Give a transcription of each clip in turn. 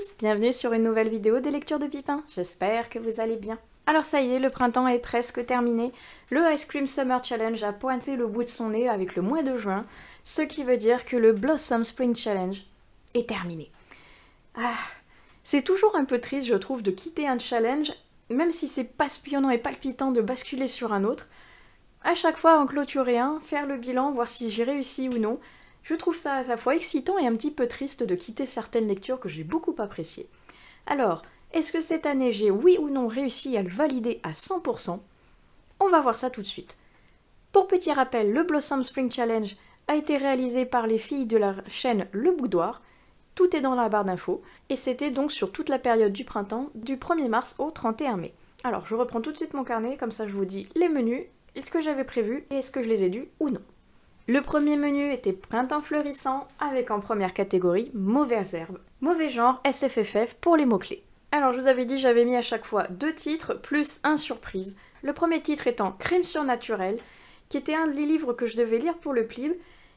tous, bienvenue sur une nouvelle vidéo des lectures de Pipin, j'espère que vous allez bien. Alors ça y est, le printemps est presque terminé, le Ice Cream Summer Challenge a pointé le bout de son nez avec le mois de juin, ce qui veut dire que le Blossom Spring Challenge est terminé. C'est toujours un peu triste je trouve de quitter un challenge, même si c'est passionnant et palpitant de basculer sur un autre. À chaque fois en clôturer un, faire le bilan, voir si j'ai réussi ou non. Je trouve ça à la fois excitant et un petit peu triste de quitter certaines lectures que j'ai beaucoup appréciées. Alors, est-ce que cette année j'ai oui ou non réussi à le valider à 100%? On va voir ça tout de suite. Pour petit rappel, le Blossom Spring Challenge a été réalisé par les filles de la chaîne Le Boudoir. Tout est dans la barre d'infos, et c'était donc sur toute la période du printemps, du 1er mars au 31 mai. Alors, je reprends tout de suite mon carnet, comme ça je vous dis les menus, est-ce que j'avais prévu et est-ce que je les ai lus ou non. Le premier menu était Printemps fleurissant, avec en première catégorie Mauvaises herbes. Mauvais genre, SFFF pour les mots-clés. Alors je vous avais dit, j'avais mis à chaque fois 2 titres, plus un surprise. Le premier titre étant Crime surnaturel, qui était un des livres que je devais lire pour le Plib,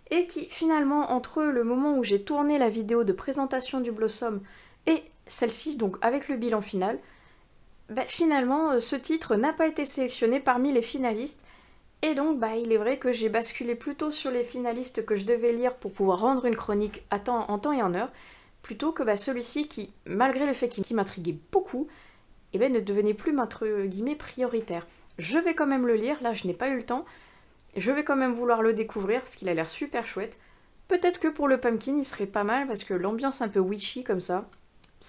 et qui finalement, entre le moment où j'ai tourné la vidéo de présentation du Blossom et celle-ci, donc avec le bilan final, finalement ce titre n'a pas été sélectionné parmi les finalistes. Et donc, il est vrai que j'ai basculé plutôt sur les finalistes que je devais lire pour pouvoir rendre une chronique en temps et en heure, plutôt que celui-ci qui, malgré le fait qu'il m'intriguait beaucoup, ne devenait plus, entre guillemets, prioritaire. Je vais quand même le lire, là je n'ai pas eu le temps, je vais quand même vouloir le découvrir, parce qu'il a l'air super chouette. Peut-être que pour le pumpkin, il serait pas mal, parce que l'ambiance un peu witchy comme ça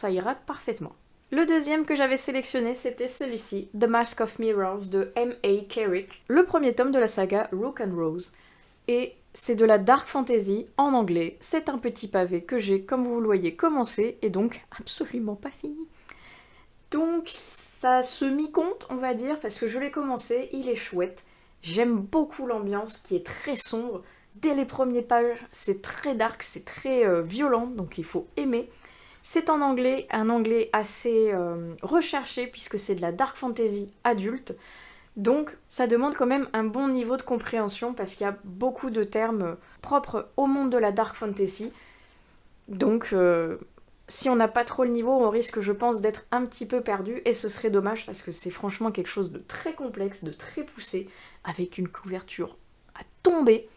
ira parfaitement. Le deuxième que j'avais sélectionné, c'était celui-ci, The Mask of Mirrors de M.A. Carrick, le premier tome de la saga Rook and Rose. Et c'est de la dark fantasy en anglais, c'est un petit pavé que j'ai, comme vous le voyez, commencé et donc absolument pas fini. Donc ça se mi-compte, on va dire, parce que je l'ai commencé, il est chouette. J'aime beaucoup l'ambiance qui est très sombre. Dès les premières pages, c'est très dark, c'est très violent, donc il faut aimer. C'est en anglais, un anglais assez recherché puisque c'est de la dark fantasy adulte. Donc ça demande quand même un bon niveau de compréhension parce qu'il y a beaucoup de termes propres au monde de la dark fantasy. Donc si on n'a pas trop le niveau, on risque je pense d'être un petit peu perdu et ce serait dommage parce que c'est franchement quelque chose de très complexe, de très poussé, avec une couverture à tomber.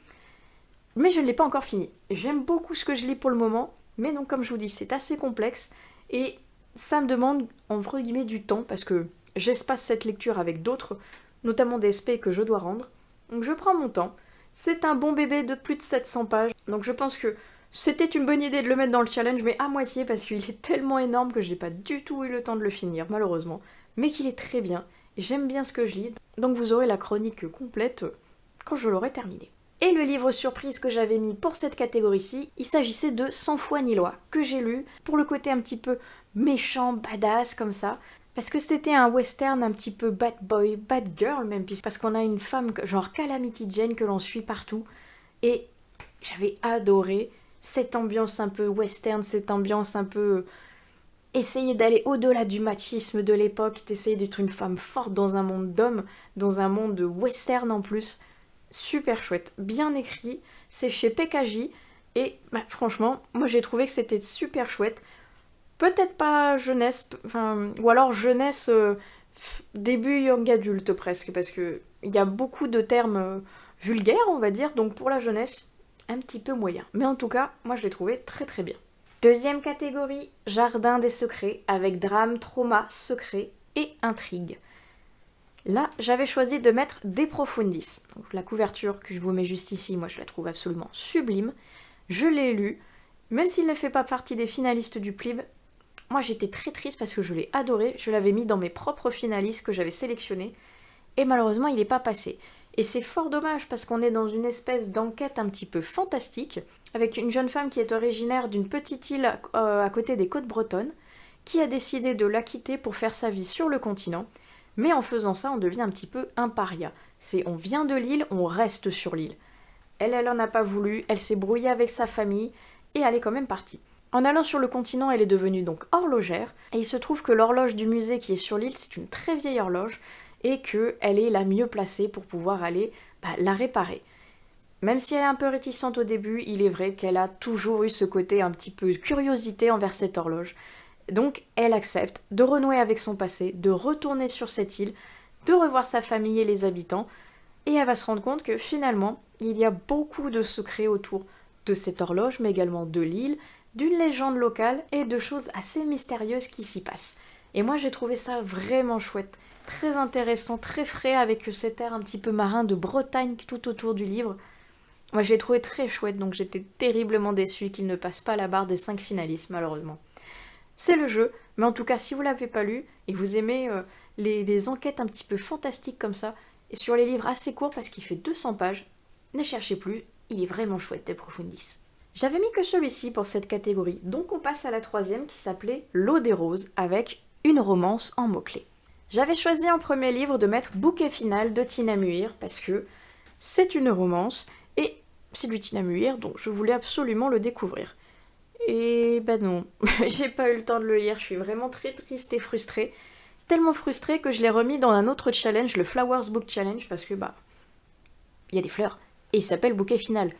Mais je ne l'ai pas encore fini. J'aime beaucoup ce que je lis pour le moment. Mais donc, comme je vous dis, c'est assez complexe et ça me demande, entre guillemets, du temps parce que j'espace cette lecture avec d'autres, notamment des SP que je dois rendre. Donc, je prends mon temps. C'est un bon bébé de plus de 700 pages. Donc, je pense que c'était une bonne idée de le mettre dans le challenge, mais à moitié parce qu'il est tellement énorme que je n'ai pas du tout eu le temps de le finir, malheureusement. Mais qu'il est très bien. J'aime bien ce que je lis. Donc, vous aurez la chronique complète quand je l'aurai terminée. Et le livre surprise que j'avais mis pour cette catégorie-ci, il s'agissait de Sans foi ni loi, que j'ai lu pour le côté un petit peu méchant, badass comme ça, parce que c'était un western un petit peu bad boy, bad girl même, parce qu'on a une femme genre Calamity Jane que l'on suit partout, et j'avais adoré cette ambiance un peu western, cette ambiance un peu essayer d'aller au-delà du machisme de l'époque, d'essayer d'être une femme forte dans un monde d'hommes, dans un monde western en plus. Super chouette, bien écrit, c'est chez PKJ et franchement, moi j'ai trouvé que c'était super chouette. Peut-être pas jeunesse, ou alors jeunesse début young adulte presque, parce que il y a beaucoup de termes vulgaires on va dire, donc pour la jeunesse, un petit peu moyen. Mais en tout cas, moi je l'ai trouvé très très bien. Deuxième catégorie, Jardin des secrets, avec drame, trauma, secret et intrigue. Là, j'avais choisi de mettre De Profundis. Donc, la couverture que je vous mets juste ici, moi je la trouve absolument sublime. Je l'ai lu, même s'il ne fait pas partie des finalistes du Plib. Moi j'étais très triste parce que je l'ai adoré. Je l'avais mis dans mes propres finalistes que j'avais sélectionnés. Et malheureusement, il n'est pas passé. Et c'est fort dommage parce qu'on est dans une espèce d'enquête un petit peu fantastique, avec une jeune femme qui est originaire d'une petite île à côté des côtes bretonnes, qui a décidé de la quitter pour faire sa vie sur le continent. Mais en faisant ça, on devient un petit peu un paria. On vient de l'île, on reste sur l'île. Elle en a pas voulu, elle s'est brouillée avec sa famille, et elle est quand même partie. En allant sur le continent, elle est devenue donc horlogère, et il se trouve que l'horloge du musée qui est sur l'île, c'est une très vieille horloge, et qu'elle est la mieux placée pour pouvoir aller la réparer. Même si elle est un peu réticente au début, il est vrai qu'elle a toujours eu ce côté un petit peu curiosité envers cette horloge. Donc elle accepte de renouer avec son passé, de retourner sur cette île, de revoir sa famille et les habitants, et elle va se rendre compte que finalement, il y a beaucoup de secrets autour de cette horloge, mais également de l'île, d'une légende locale et de choses assez mystérieuses qui s'y passent. Et moi j'ai trouvé ça vraiment chouette, très intéressant, très frais avec cet air un petit peu marin de Bretagne tout autour du livre. Moi je l'ai trouvé très chouette, donc j'étais terriblement déçue qu'il ne passe pas la barre des 5 finalistes malheureusement. C'est le jeu, mais en tout cas si vous l'avez pas lu et vous aimez les enquêtes un petit peu fantastiques comme ça, et sur les livres assez courts parce qu'il fait 200 pages, ne cherchez plus, il est vraiment chouette De Profundis. J'avais mis que celui-ci pour cette catégorie, donc on passe à la troisième qui s'appelait L'eau des roses avec une romance en mots-clés. J'avais choisi en premier livre de mettre Bouquet final de Tina Muir parce que c'est une romance et c'est du Tina Muir, donc je voulais absolument le découvrir. Et ben non, j'ai pas eu le temps de le lire, je suis vraiment très triste et frustrée. Tellement frustrée que je l'ai remis dans un autre challenge, le Flowers Book Challenge, parce que il y a des fleurs, et il s'appelle Bouquet final.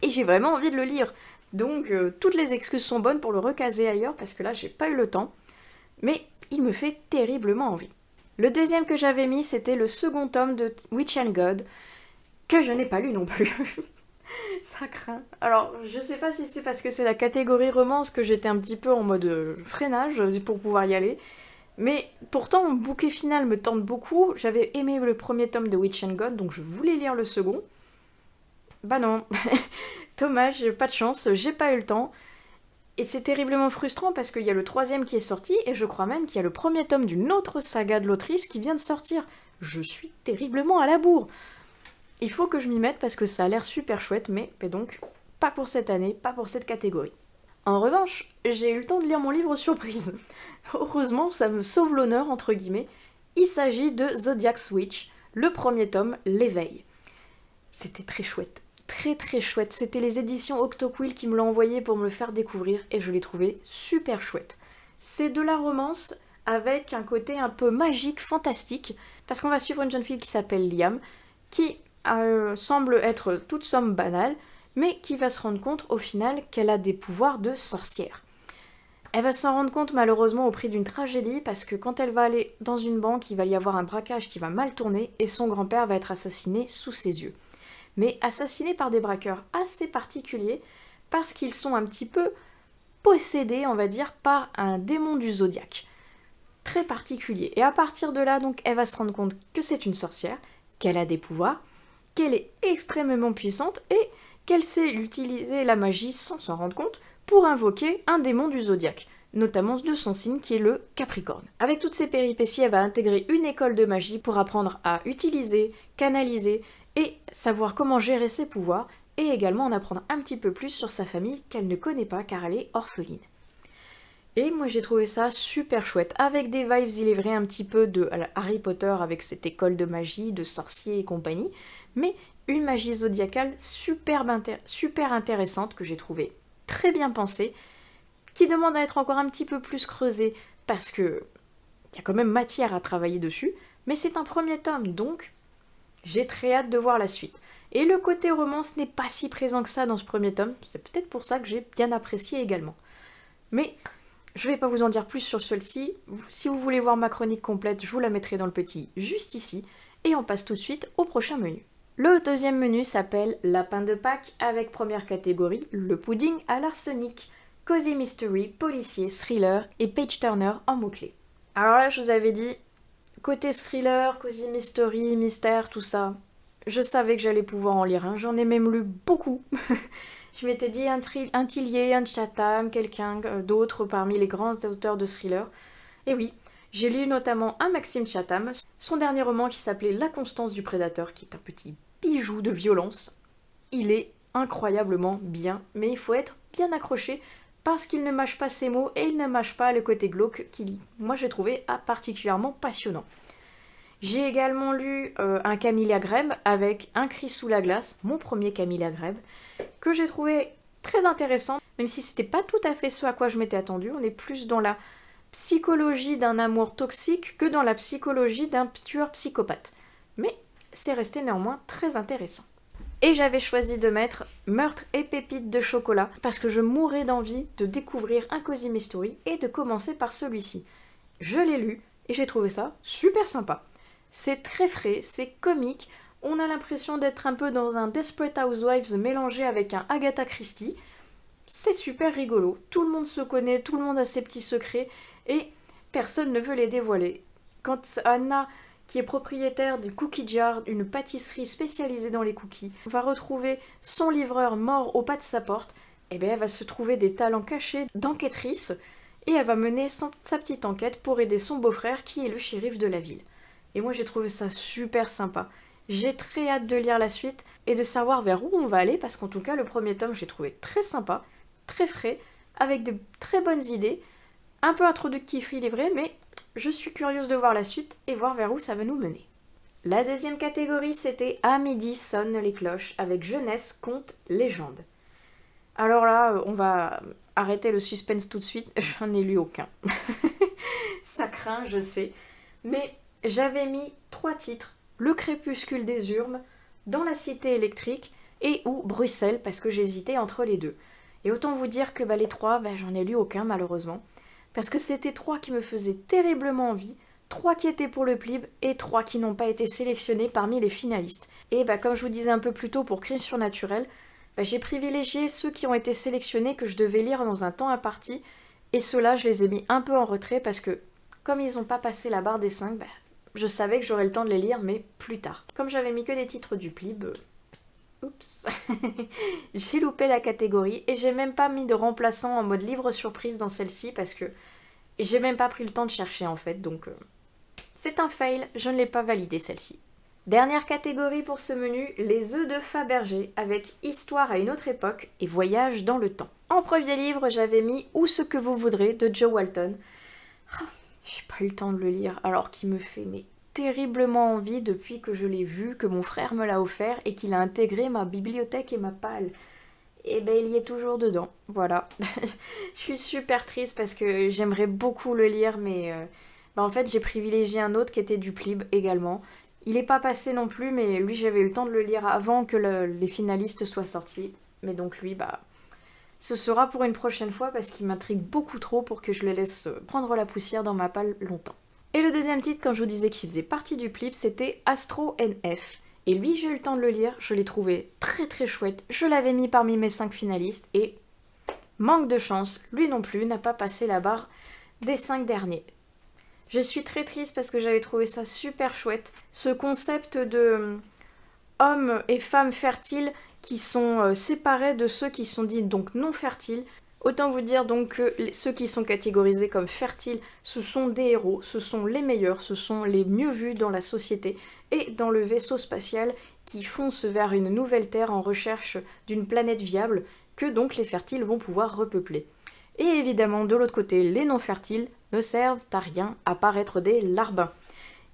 Et j'ai vraiment envie de le lire. Donc toutes les excuses sont bonnes pour le recaser ailleurs, parce que là j'ai pas eu le temps. Mais il me fait terriblement envie. Le deuxième que j'avais mis, c'était le second tome de Witch and God, que je n'ai pas lu non plus. Ça craint. Alors, je sais pas si c'est parce que c'est la catégorie romance que j'étais un petit peu en mode freinage pour pouvoir y aller. Mais pourtant, mon bouquet final me tente beaucoup. J'avais aimé le premier tome de Witch and God, donc je voulais lire le second. Bah non. Dommage, pas de chance, j'ai pas eu le temps. Et c'est terriblement frustrant parce qu'il y a le troisième qui est sorti, et je crois même qu'il y a le premier tome d'une autre saga de l'autrice qui vient de sortir. Je suis terriblement à la bourre. Il faut que je m'y mette parce que ça a l'air super chouette, mais donc pas pour cette année, pas pour cette catégorie. En revanche, j'ai eu le temps de lire mon livre surprise. Heureusement, ça me sauve l'honneur, entre guillemets. Il s'agit de Zodiac Switch, le premier tome, L'éveil. C'était très chouette, très très chouette. C'était les éditions Octoquill qui me l'ont envoyé pour me le faire découvrir et je l'ai trouvé super chouette. C'est de la romance avec un côté un peu magique, fantastique, parce qu'on va suivre une jeune fille qui s'appelle Liam, qui semble être toute somme banale, mais qui va se rendre compte au final qu'elle a des pouvoirs de sorcière. Elle va s'en rendre compte malheureusement au prix d'une tragédie parce que quand elle va aller dans une banque, il va y avoir un braquage qui va mal tourner et son grand-père va être assassiné sous ses yeux. Mais assassiné par des braqueurs assez particuliers parce qu'ils sont un petit peu possédés, on va dire, par un démon du zodiaque. Très particulier. Et à partir de là, donc, elle va se rendre compte que c'est une sorcière, qu'elle a des pouvoirs, qu'elle est extrêmement puissante et qu'elle sait utiliser la magie sans s'en rendre compte pour invoquer un démon du zodiaque, notamment de son signe qui est le Capricorne. Avec toutes ces péripéties, elle va intégrer une école de magie pour apprendre à utiliser, canaliser et savoir comment gérer ses pouvoirs et également en apprendre un petit peu plus sur sa famille qu'elle ne connaît pas car elle est orpheline. Et moi j'ai trouvé ça super chouette, avec des vibes, il est vrai, un petit peu de Harry Potter avec cette école de magie, de sorciers et compagnie, mais une magie zodiacale super intéressante que j'ai trouvée très bien pensée, qui demande à être encore un petit peu plus creusée parce que il y a quand même matière à travailler dessus, mais c'est un premier tome, donc j'ai très hâte de voir la suite. Et le côté romance n'est pas si présent que ça dans ce premier tome, c'est peut-être pour ça que j'ai bien apprécié également. Mais je vais pas vous en dire plus sur celle-ci, si vous voulez voir ma chronique complète, je vous la mettrai dans le petit juste ici, et on passe tout de suite au prochain menu. Le deuxième menu s'appelle Lapin de Pâques, avec première catégorie, le pudding à l'arsenic, cozy mystery, policier, thriller et page-turner en mots-clés. Alors là, je vous avais dit, côté thriller, cozy mystery, mystère, tout ça, je savais que j'allais pouvoir en lire un, j'en ai même lu beaucoup. Je m'étais dit un Tillier, un Chatham, quelqu'un d'autre parmi les grands auteurs de thriller. Et oui, j'ai lu notamment un Maxime Chatham, son dernier roman qui s'appelait La Constance du Prédateur, qui est un petit bijou de violence. Il est incroyablement bien, mais il faut être bien accroché parce qu'il ne mâche pas ses mots et il ne mâche pas le côté glauque qui, moi, j'ai trouvé particulièrement passionnant. J'ai également lu un Camilla Greb avec Un cri sous la glace, mon premier Camilla Greb, que j'ai trouvé très intéressant, même si c'était pas tout à fait ce à quoi je m'étais attendue. On est plus dans la psychologie d'un amour toxique que dans la psychologie d'un tueur psychopathe. Mais c'est resté néanmoins très intéressant. Et j'avais choisi de mettre Meurtre et pépites de chocolat parce que je mourais d'envie de découvrir un Cozy Mystery et de commencer par celui-ci. Je l'ai lu et j'ai trouvé ça super sympa. C'est très frais, c'est comique, on a l'impression d'être un peu dans un Desperate Housewives mélangé avec un Agatha Christie. C'est super rigolo, tout le monde se connaît, tout le monde a ses petits secrets et personne ne veut les dévoiler. Quand Anna, qui est propriétaire du Cookie Jar, une pâtisserie spécialisée dans les cookies, va retrouver son livreur mort au pas de sa porte, et bien elle va se trouver des talents cachés d'enquêtrice et elle va mener sa petite enquête pour aider son beau-frère qui est le shérif de la ville. Et moi j'ai trouvé ça super sympa. J'ai très hâte de lire la suite et de savoir vers où on va aller parce qu'en tout cas le premier tome j'ai trouvé très sympa, très frais, avec de très bonnes idées, un peu introductif il est vrai, mais je suis curieuse de voir la suite et voir vers où ça va nous mener. La deuxième catégorie c'était À midi sonnent les cloches avec jeunesse, conte, légende. Alors là, on va arrêter le suspense tout de suite, j'en ai lu aucun. Ça craint, je sais. Mais j'avais mis 3 titres, Le crépuscule des Urmes, Dans la cité électrique et ou Bruxelles parce que j'hésitais entre les deux. Et autant vous dire que les 3, j'en ai lu aucun malheureusement. Parce que c'était 3 qui me faisaient terriblement envie, 3 qui étaient pour le Plib et 3 qui n'ont pas été sélectionnés parmi les finalistes. Et comme je vous disais un peu plus tôt pour Crime surnaturel, j'ai privilégié ceux qui ont été sélectionnés que je devais lire dans un temps imparti, et ceux-là je les ai mis un peu en retrait parce que, comme ils n'ont pas passé la barre des 5, je savais que j'aurais le temps de les lire, mais plus tard. Comme j'avais mis que des titres du Plib, oups, j'ai loupé la catégorie, et j'ai même pas mis de remplaçant en mode livre surprise dans celle-ci parce que j'ai même pas pris le temps de chercher en fait, donc c'est un fail, je ne l'ai pas validé celle-ci. Dernière catégorie pour ce menu, les œufs de Fabergé avec Histoire à une autre époque et Voyage dans le temps. En premier livre, j'avais mis Ou ce que vous voudrez de Jo Walton. Oh, j'ai pas eu le temps de le lire alors qu'il me fait terriblement envie depuis que je l'ai vu, que mon frère me l'a offert et qu'il a intégré ma bibliothèque et ma palle. Et il y est toujours dedans, voilà. Je suis super triste parce que j'aimerais beaucoup le lire, mais en fait j'ai privilégié un autre qui était du Plib également. Il n'est pas passé non plus, mais lui j'avais eu le temps de le lire avant que les finalistes soient sortis. Mais donc lui, ce sera pour une prochaine fois parce qu'il m'intrigue beaucoup trop pour que je le laisse prendre la poussière dans ma palle longtemps. Et le deuxième titre, quand je vous disais qu'il faisait partie du Plib, c'était Astro NF. Et lui, j'ai eu le temps de le lire, je l'ai trouvé très très chouette, je l'avais mis parmi mes 5 finalistes et manque de chance, lui non plus n'a pas passé la barre des 5 derniers. Je suis très triste parce que j'avais trouvé ça super chouette, ce concept de hommes et femmes fertiles qui sont séparés de ceux qui sont dits donc non fertiles. Autant vous dire donc que ceux qui sont catégorisés comme fertiles, ce sont des héros, ce sont les meilleurs, ce sont les mieux vus dans la société et dans le vaisseau spatial qui fonce vers une nouvelle Terre en recherche d'une planète viable que donc les fertiles vont pouvoir repeupler. Et évidemment, de l'autre côté, les non-fertiles ne servent à rien à part être des larbins.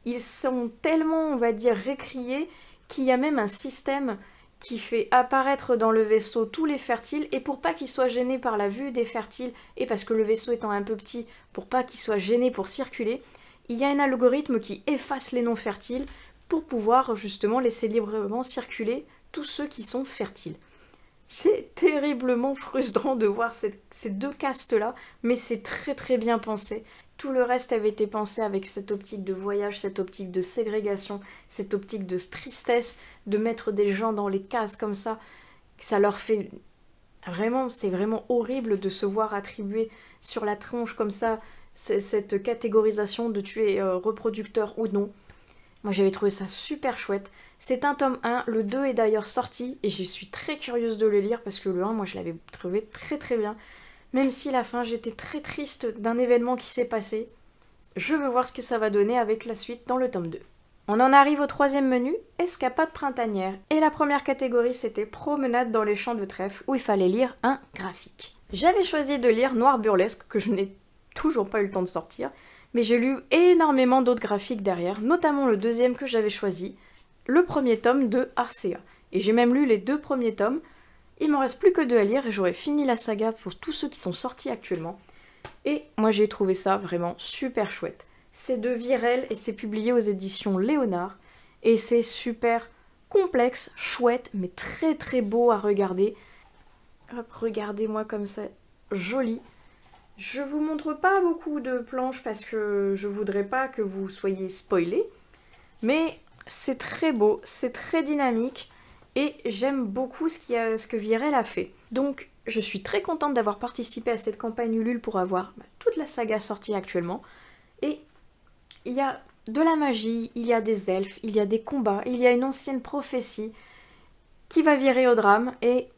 Ils sont tellement, on va dire, récriés qu'il y a même un système qui fait apparaître dans le vaisseau tous les fertiles, et pour pas qu'ils soient gênés par la vue des fertiles, et parce que le vaisseau étant un peu petit, pour pas qu'ils soient gênés pour circuler, il y a un algorithme qui efface les non-fertiles pour pouvoir justement laisser librement circuler tous ceux qui sont fertiles. C'est terriblement frustrant de voir ces deux castes-là, mais c'est très très bien pensé. Tout le reste avait été pensé avec cette optique de voyage, cette optique de ségrégation, cette optique de tristesse, de mettre des gens dans les cases comme ça. Ça leur fait... Vraiment, c'est vraiment horrible de se voir attribuer sur la tronche comme ça cette catégorisation de tu es reproducteur ou non. Moi j'avais trouvé ça super chouette. C'est un tome 1, le 2 est d'ailleurs sorti et je suis très curieuse de le lire parce que le 1, moi je l'avais trouvé très très bien. Même si à la fin j'étais très triste d'un événement qui s'est passé, je veux voir ce que ça va donner avec la suite dans le tome 2. On en arrive au troisième menu, escapade printanière. Et la première catégorie c'était promenade dans les champs de trèfle où il fallait lire un graphique. J'avais choisi de lire Noir Burlesque que je n'ai toujours pas eu le temps de sortir, mais j'ai lu énormément d'autres graphiques derrière, notamment le deuxième que j'avais choisi, le premier tome de Arcea. Et j'ai même lu les 2 premiers tomes. Il m'en reste plus que 2 à lire et j'aurai fini la saga pour tous ceux qui sont sortis actuellement. Et moi j'ai trouvé ça vraiment super chouette. C'est de Virel et c'est publié aux éditions Léonard. Et c'est super complexe, chouette, mais très très beau à regarder. Hop, regardez-moi comme ça, joli. Je vous montre pas beaucoup de planches parce que je voudrais pas que vous soyez spoilés, mais c'est très beau, c'est très dynamique et j'aime beaucoup ce que Virel a fait. Donc je suis très contente d'avoir participé à cette campagne Ulule pour avoir toute la saga sortie actuellement. Et il y a de la magie, il y a des elfes, il y a des combats, il y a une ancienne prophétie qui va virer au drame et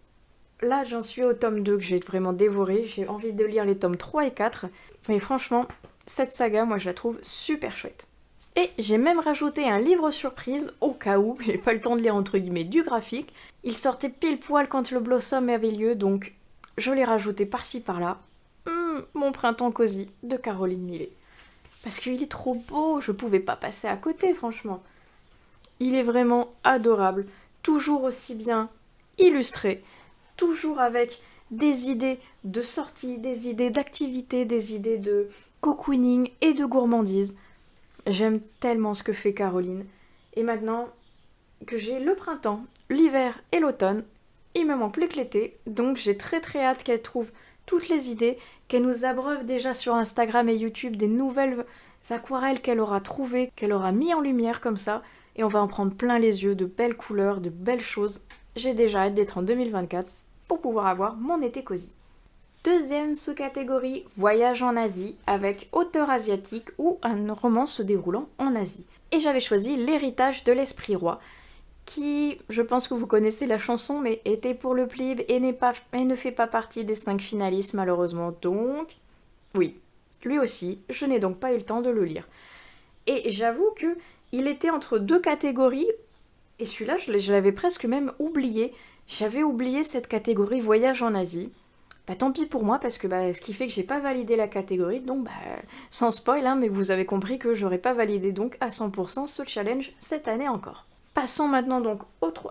là, j'en suis au tome 2 que j'ai vraiment dévoré. J'ai envie de lire les tomes 3 et 4. Mais franchement, cette saga, moi, je la trouve super chouette. Et j'ai même rajouté un livre surprise, au cas où j'ai pas le temps de lire entre guillemets du graphique. Il sortait pile poil quand le Blossom avait lieu, donc je l'ai rajouté par-ci par-là. Mon printemps cosy de Caroline Millet. Parce qu'il est trop beau, je pouvais pas passer à côté, franchement. Il est vraiment adorable, toujours aussi bien illustré. Toujours avec des idées de sortie, des idées d'activité, des idées de cocooning et de gourmandise. J'aime tellement ce que fait Caroline. Et maintenant que j'ai le printemps, l'hiver et l'automne, il me manque plus que l'été, donc j'ai très très hâte qu'elle trouve toutes les idées, qu'elle nous abreuve déjà sur Instagram et YouTube des nouvelles aquarelles qu'elle aura trouvées, qu'elle aura mis en lumière comme ça, et on va en prendre plein les yeux, de belles couleurs, de belles choses. J'ai déjà hâte d'être en 2024 pour pouvoir avoir mon été cosy. Deuxième sous-catégorie, voyage en Asie, avec auteur asiatique ou un roman se déroulant en Asie. Et j'avais choisi L'héritage de l'esprit roi, qui, je pense que vous connaissez la chanson, mais était pour le Plib et ne fait pas partie des 5 finalistes malheureusement. Donc, oui, lui aussi, je n'ai donc pas eu le temps de le lire. Et j'avoue que il était entre 2 catégories, et celui-là, je l'avais presque même oublié. J'avais oublié cette catégorie voyage en Asie. Tant pis pour moi, parce que ce qui fait que j'ai pas validé la catégorie, donc sans spoil, hein, mais vous avez compris que j'aurais pas validé donc à 100% ce challenge cette année encore. Passons maintenant donc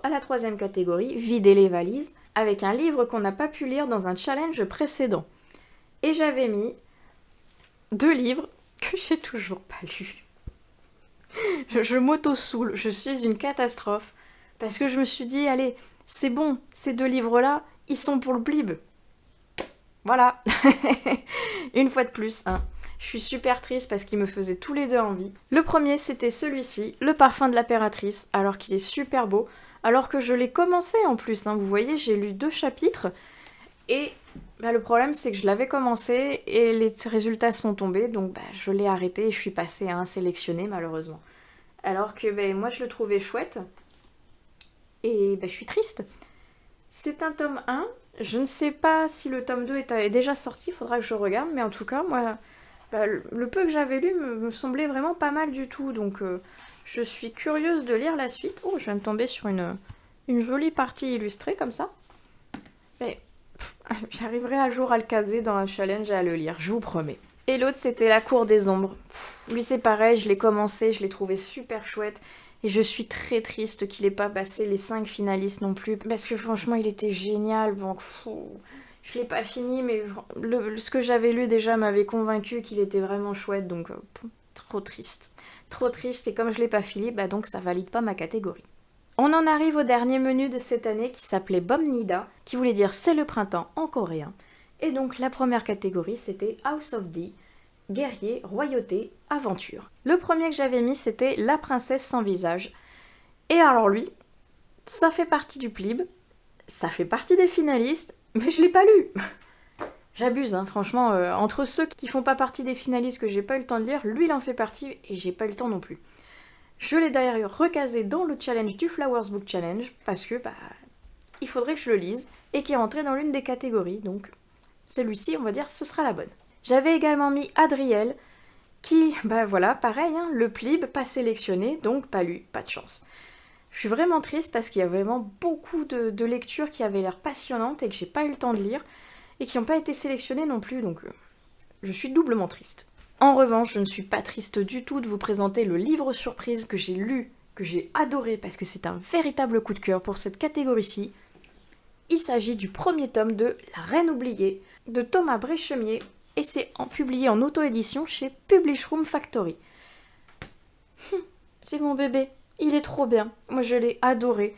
à la 3e catégorie, vider les valises, avec un livre qu'on n'a pas pu lire dans un challenge précédent. Et j'avais mis 2 livres que j'ai toujours pas lus. Je m'auto-soule, je suis une catastrophe, parce que je me suis dit, allez, c'est bon, ces 2 livres-là, ils sont pour le Plib. Voilà, une fois de plus, hein. Je suis super triste parce qu'ils me faisaient tous les 2 envie. Le premier, c'était celui-ci, Le parfum de l'impératrice, alors qu'il est super beau, alors que je l'ai commencé en plus, hein. Vous voyez, j'ai lu 2 chapitres, et le problème, c'est que je l'avais commencé, et les résultats sont tombés, donc je l'ai arrêté, et je suis passée à un sélectionné, malheureusement. Alors que moi, je le trouvais chouette, et je suis triste. C'est un tome 1, je ne sais pas si le tome 2 est déjà sorti, il faudra que je regarde, mais en tout cas, moi, le peu que j'avais lu me semblait vraiment pas mal du tout, donc je suis curieuse de lire la suite. Oh, je viens de tomber sur une jolie partie illustrée comme ça. Mais j'arriverai un jour à le caser dans un challenge et à le lire, je vous promets. Et l'autre, c'était La Cour des Ombres. Lui, c'est pareil, je l'ai commencé, je l'ai trouvé super chouette. Et je suis très triste qu'il ait pas passé les 5 finalistes non plus. Parce que franchement, il était génial. Bon, je l'ai pas fini, mais ce que j'avais lu déjà m'avait convaincu qu'il était vraiment chouette. Donc, trop triste. Trop triste. Et comme je l'ai pas fini, donc ça valide pas ma catégorie. On en arrive au dernier menu de cette année qui s'appelait Bomnida, qui voulait dire c'est le printemps en coréen. Et donc la première catégorie, c'était House of D. Guerrier, royauté, aventure. Le premier que j'avais mis, c'était La princesse sans visage. Et alors lui, ça fait partie du Plib, ça fait partie des finalistes, mais je l'ai pas lu. J'abuse, hein, franchement, entre ceux qui font pas partie des finalistes que j'ai pas eu le temps de lire, lui il en fait partie et j'ai pas eu le temps non plus. Je l'ai d'ailleurs recasé dans le challenge du Flowers Book Challenge, parce que il faudrait que je le lise, et qui est rentré dans l'une des catégories, donc celui-ci, on va dire, ce sera la bonne. J'avais également mis Adriel, qui, voilà, pareil, hein, le Plib, pas sélectionné, donc pas lu, pas de chance. Je suis vraiment triste parce qu'il y a vraiment beaucoup de lectures qui avaient l'air passionnantes et que j'ai pas eu le temps de lire, et qui n'ont pas été sélectionnées non plus, donc je suis doublement triste. En revanche, je ne suis pas triste du tout de vous présenter le livre surprise que j'ai lu, que j'ai adoré, parce que c'est un véritable coup de cœur pour cette catégorie-ci. Il s'agit du premier tome de La Reine oubliée, de Thomas Bréchemier, et c'est publié en auto-édition chez Publish Room Factory. C'est mon bébé. Il est trop bien, moi je l'ai adoré.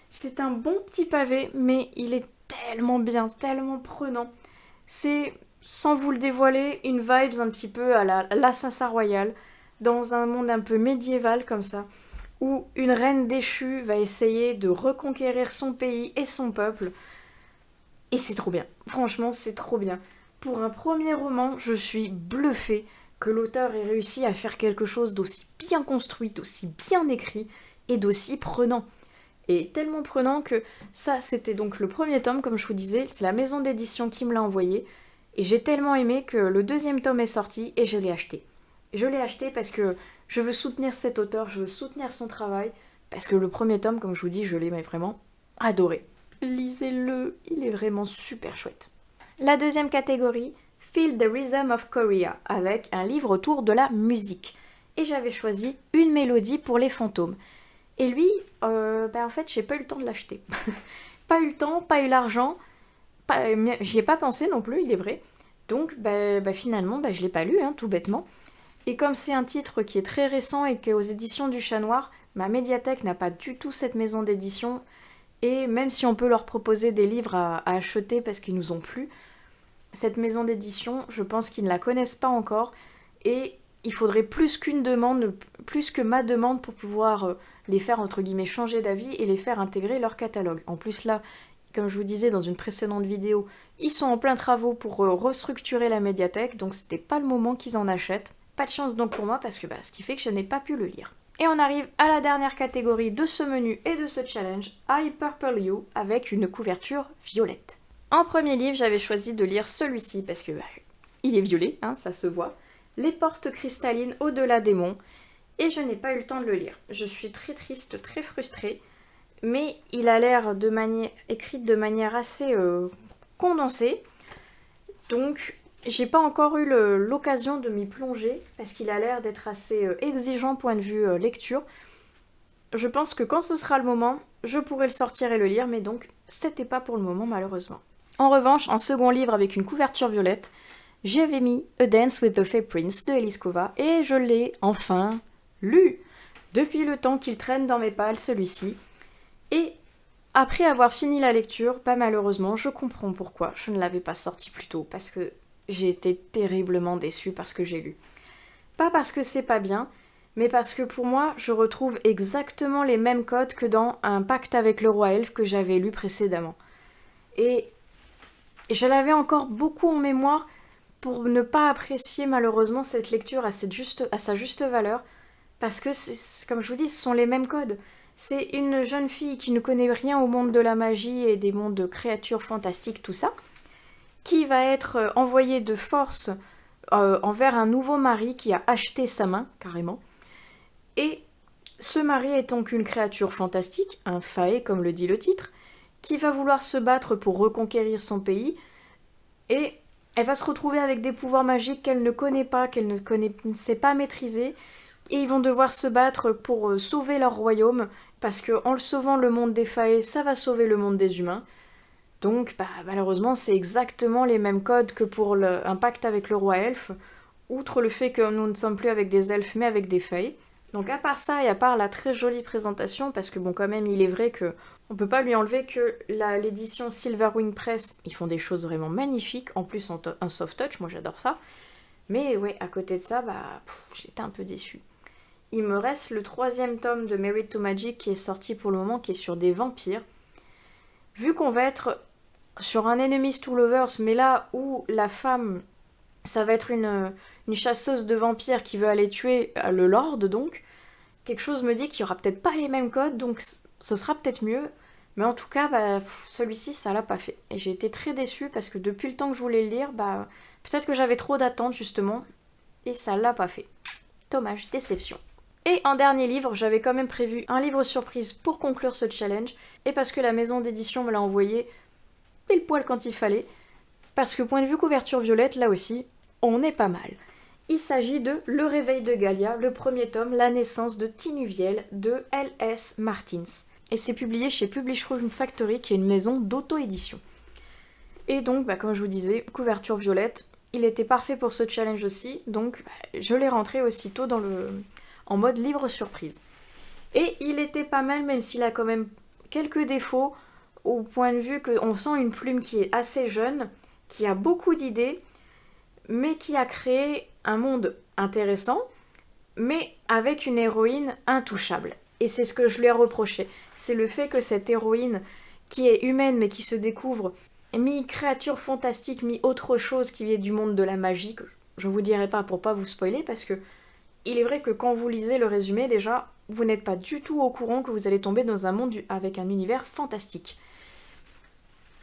C'est un bon petit pavé, mais il est tellement bien, tellement prenant. C'est, sans vous le dévoiler, une vibes un petit peu à l'Assassin Royal, dans un monde un peu médiéval comme ça, où une reine déchue va essayer de reconquérir son pays et son peuple. Et c'est trop bien. Franchement, c'est trop bien. Pour un premier roman, je suis bluffée que l'auteur ait réussi à faire quelque chose d'aussi bien construit, d'aussi bien écrit et d'aussi prenant. Et tellement prenant que ça, c'était donc le premier tome, comme je vous disais, c'est la maison d'édition qui me l'a envoyé. Et j'ai tellement aimé que le deuxième tome est sorti et je l'ai acheté. Je l'ai acheté parce que je veux soutenir cet auteur, je veux soutenir son travail, parce que le premier tome, comme je vous dis, je l'ai vraiment adoré. Lisez-le, il est vraiment super chouette. La deuxième catégorie, Feel the Rhythm of Korea, avec un livre autour de la musique. Et j'avais choisi Une mélodie pour les fantômes. Et lui, en fait, j'ai pas eu le temps de l'acheter. Pas eu le temps, pas eu l'argent, j'y ai pas pensé non plus, il est vrai. Donc, finalement, je l'ai pas lu, hein, tout bêtement. Et comme c'est un titre qui est très récent et qu'aux éditions du Chat Noir, ma médiathèque n'a pas du tout cette maison d'édition. Et même si on peut leur proposer des livres à acheter parce qu'ils nous ont plu, cette maison d'édition, je pense qu'ils ne la connaissent pas encore. Et il faudrait plus qu'une demande, plus que ma demande pour pouvoir les faire, entre guillemets, changer d'avis et les faire intégrer leur catalogue. En plus là, comme je vous disais dans une précédente vidéo, ils sont en plein travaux pour restructurer la médiathèque, donc c'était pas le moment qu'ils en achètent. Pas de chance donc pour moi, parce que ce qui fait que je n'ai pas pu le lire. Et on arrive à la dernière catégorie de ce menu et de ce challenge, I Purple You, avec une couverture violette. En premier livre, j'avais choisi de lire celui-ci, parce que il est violet, hein, ça se voit. Les portes cristallines au-delà des monts, et je n'ai pas eu le temps de le lire. Je suis très triste, très frustrée, mais il a l'air écrit de manière assez condensée, donc j'ai pas encore eu l'occasion de m'y plonger, parce qu'il a l'air d'être assez exigeant point de vue lecture. Je pense que quand ce sera le moment, je pourrai le sortir et le lire, mais donc c'était pas pour le moment malheureusement. En revanche, en second livre avec une couverture violette, j'avais mis A Dance with the Fey Prince de Elise Kova et je l'ai enfin lu. Depuis le temps qu'il traîne dans mes pales, celui-ci. Et après avoir fini la lecture, malheureusement, je comprends pourquoi je ne l'avais pas sorti plus tôt, parce que j'ai été terriblement déçue par ce que j'ai lu. Pas parce que c'est pas bien, mais parce que pour moi, je retrouve exactement les mêmes codes que dans Un pacte avec le roi elfe que j'avais lu précédemment. Et je l'avais encore beaucoup en mémoire pour ne pas apprécier malheureusement cette lecture à sa juste valeur, parce que, comme je vous dis, ce sont les mêmes codes. C'est une jeune fille qui ne connaît rien au monde de la magie et des mondes de créatures fantastiques, tout ça, qui va être envoyée de force envers un nouveau mari qui a acheté sa main, carrément. Et ce mari est donc une créature fantastique, un fae comme le dit le titre, qui va vouloir se battre pour reconquérir son pays, et elle va se retrouver avec des pouvoirs magiques qu'elle ne connaît pas, qu'elle ne sait pas maîtriser, et ils vont devoir se battre pour sauver leur royaume, parce qu'en le sauvant le monde des fae, ça va sauver le monde des humains. Donc malheureusement c'est exactement les mêmes codes que pour un pacte avec le roi elfe, outre le fait que nous ne sommes plus avec des elfes mais avec des fae. Donc à part ça et à part la très jolie présentation, parce que quand même il est vrai que on peut pas lui enlever que l'édition Silverwing Press, ils font des choses vraiment magnifiques, en plus un soft touch, moi j'adore ça. Mais ouais, à côté de ça, j'étais un peu déçue. Il me reste le 3e tome de Married to Magic qui est sorti pour le moment, qui est sur des vampires. Vu qu'on va être sur un Enemies to Lovers, mais là où la femme, ça va être une chasseuse de vampires qui veut aller tuer le Lord, donc, quelque chose me dit qu'il n'y aura peut-être pas les mêmes codes, donc ce sera peut-être mieux. Mais en tout cas, celui-ci, ça l'a pas fait. Et j'ai été très déçue parce que depuis le temps que je voulais le lire, peut-être que j'avais trop d'attentes justement, et ça l'a pas fait. Dommage, déception. Et en dernier livre, j'avais quand même prévu un livre surprise pour conclure ce challenge, et parce que la maison d'édition me l'a envoyé pile poil quand il fallait, parce que point de vue couverture violette, là aussi, on est pas mal. Il s'agit de Le Réveil de Galia, le premier tome, La naissance de Tinuviel, de L.S. Martins. Et c'est publié chez Publish Room Factory, qui est une maison d'auto-édition. Et donc, comme je vous disais, couverture violette, il était parfait pour ce challenge aussi, donc je l'ai rentré aussitôt en mode livre surprise. Et il était pas mal, même s'il a quand même quelques défauts, au point de vue qu'on sent une plume qui est assez jeune, qui a beaucoup d'idées, mais qui a créé un monde intéressant, mais avec une héroïne intouchable. Et c'est ce que je lui ai reproché. C'est le fait que cette héroïne, qui est humaine mais qui se découvre, mi-créature fantastique, mi-autre chose qui vient du monde de la magie, que je vous dirai pas pour pas vous spoiler, parce que il est vrai que quand vous lisez le résumé, déjà, vous n'êtes pas du tout au courant que vous allez tomber dans un monde avec un univers fantastique.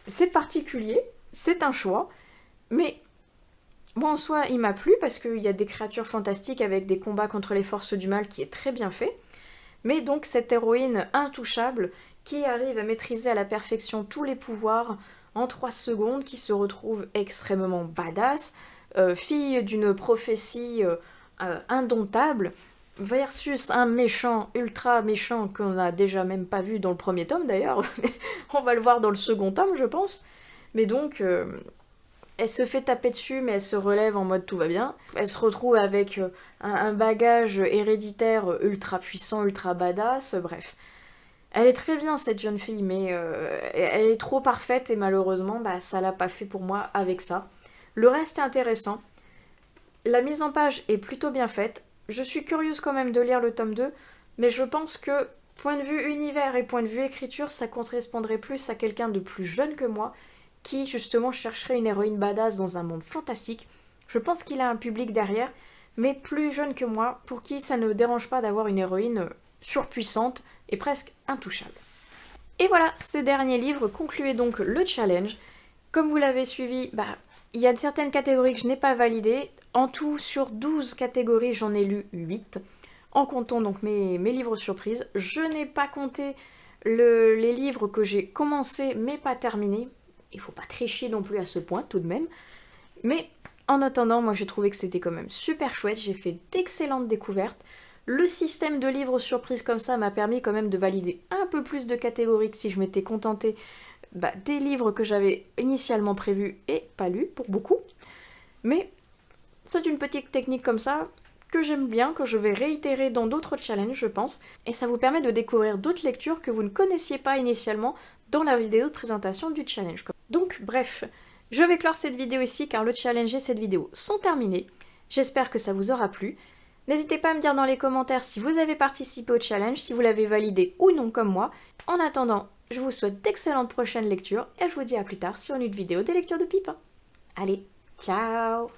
C'est particulier, c'est un choix, mais moi en soi il m'a plu parce qu'il y a des créatures fantastiques avec des combats contre les forces du mal qui est très bien fait, mais donc cette héroïne intouchable qui arrive à maîtriser à la perfection tous les pouvoirs en 3 secondes, qui se retrouve extrêmement badass, fille d'une prophétie indomptable, versus un méchant, ultra méchant, qu'on n'a déjà même pas vu dans le premier tome d'ailleurs, on va le voir dans le second tome je pense, mais donc elle se fait taper dessus mais elle se relève en mode tout va bien, elle se retrouve avec un bagage héréditaire ultra puissant, ultra badass, bref. Elle est très bien cette jeune fille, mais elle est trop parfaite et malheureusement ça l'a pas fait pour moi avec ça. Le reste est intéressant, la mise en page est plutôt bien faite. Je suis curieuse quand même de lire le tome 2, mais je pense que point de vue univers et point de vue écriture, ça correspondrait plus à quelqu'un de plus jeune que moi, qui justement chercherait une héroïne badass dans un monde fantastique. Je pense qu'il a un public derrière, mais plus jeune que moi, pour qui ça ne dérange pas d'avoir une héroïne surpuissante et presque intouchable. Et voilà, ce dernier livre concluait donc le challenge. Comme vous l'avez suivi, il y a certaines catégories que je n'ai pas validées. En tout, sur 12 catégories, j'en ai lu 8, en comptant donc mes livres surprises. Je n'ai pas compté les livres que j'ai commencé mais pas terminés. Il faut pas tricher non plus à ce point tout de même. Mais en attendant, moi j'ai trouvé que c'était quand même super chouette. J'ai fait d'excellentes découvertes. Le système de livres surprises comme ça m'a permis quand même de valider un peu plus de catégories que si je m'étais contentée des livres que j'avais initialement prévus et pas lus pour beaucoup. Mais c'est une petite technique comme ça que j'aime bien, que je vais réitérer dans d'autres challenges je pense, et ça vous permet de découvrir d'autres lectures que vous ne connaissiez pas initialement dans la vidéo de présentation du challenge. Donc bref, je vais clore cette vidéo ici car le challenge et cette vidéo sont terminés. J'espère que ça vous aura plu. N'hésitez pas à me dire dans les commentaires si vous avez participé au challenge, si vous l'avez validé ou non comme moi. En attendant, je vous souhaite d'excellentes prochaines lectures et je vous dis à plus tard sur une vidéo de lecture de Pipin. Allez, ciao!